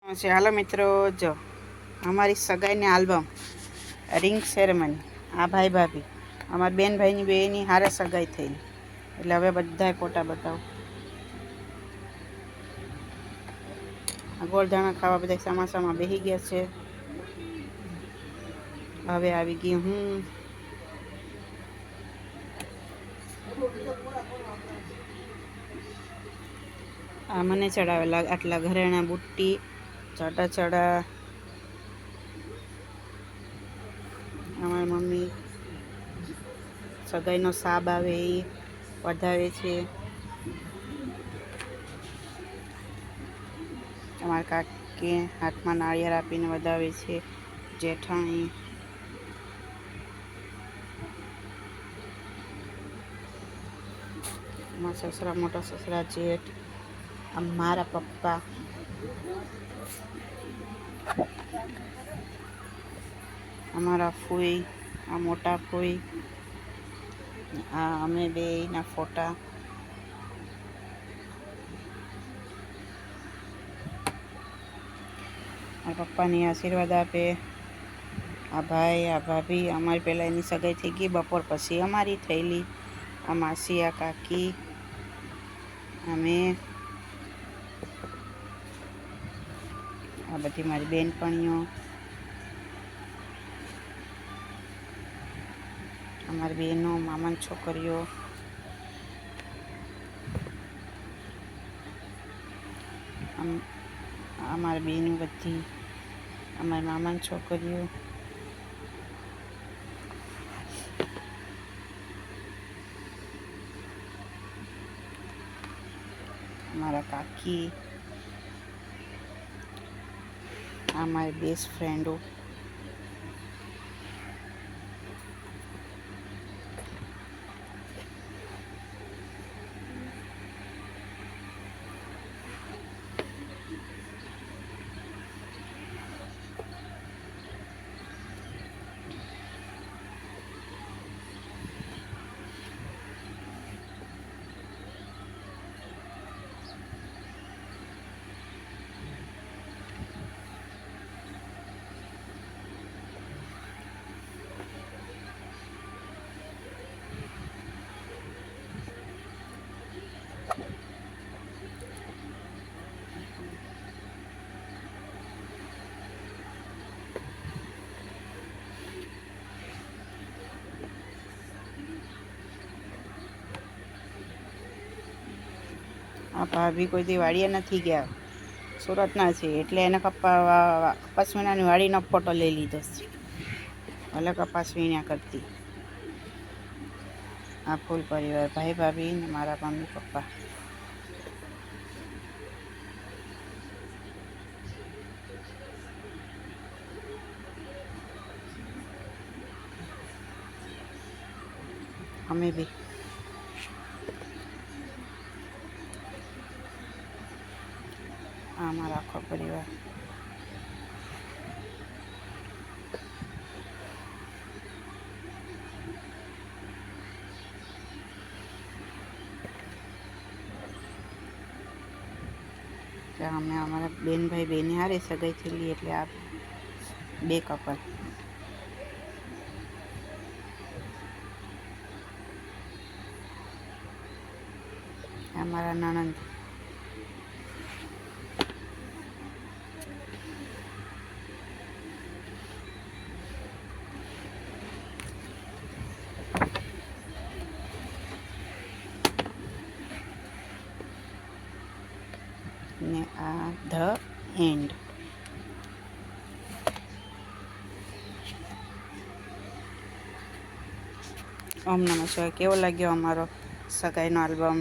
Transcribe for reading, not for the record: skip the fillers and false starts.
હાલો મિત્રો, જો અમારી સગાઈની આલ્બમ, રિંગ સેરેમની, આ ભાઈ ભાભી, અમારા બેન ભાઈની બેની હારે સગાઈ થયેલી, એટલે હવે બધાય ફોટા બતાવો. આ ગોળધાણા ખાવા બધા સમાસામાં બેસી ગયા છે. હવે આવી ગઈ હું. આ મને ચડાવેલા આટલા ઘરેણા બુટ્ટી ચડા અમારી મમ્મી સગાઈનો સાબ આવે એ વધાવે છે. અમારા કાકી હાથમાં નાળિયેર આપીને વધાવે છે. જેઠાણી, અમારા સસરા, મોટા સસરા, જેઠ, મારા પપ્પા, અમારા ફૂઈ, આ મોટા ફૂઈ, આ અમે બેના ફોટા. મારા પપ્પાની આશીર્વાદ આપે. આ ભાઈ, આ ભાભી, અમારી પહેલાં એની સગાઈ થઈ ગઈ, બપોર પછી અમારી થયેલી. આ માસી, આ કાકી, અમે, આ બધી મારી બેનપણીઓ, અમારી બહેનો, મામાની છોકરીઓ, અમારી બહેનો બધી, અમારી મામાની છોકરીઓ, અમારા કાકી, આ મારી બેસ્ટ ફ્રેન્ડો. આ ભાભી કોઈ દી વાડીએ નથી ગયા, સુરતના છે, એટલે એને કપાસ વીણાની વાડીનો ફોટો લઈ લીધો છે. ભલે કપાસ વીણ્યા કરતી. આ ફૂલ પરિવાર, ભાઈ ભાભી ને મારા મમ્મી પપ્પા. અમે બી આ અમારો આખો પરિવાર. અમે અમારા બેન ભાઈ બેની હારે સગાઈ થયેલી, એટલે આ બે કપલ. અમારા નણંદ, ને આ ધ એન્ડ. ઓમ નમઃ શિવાય. કેવો લાગ્યો અમારો સગાઈનો આલ્બમ?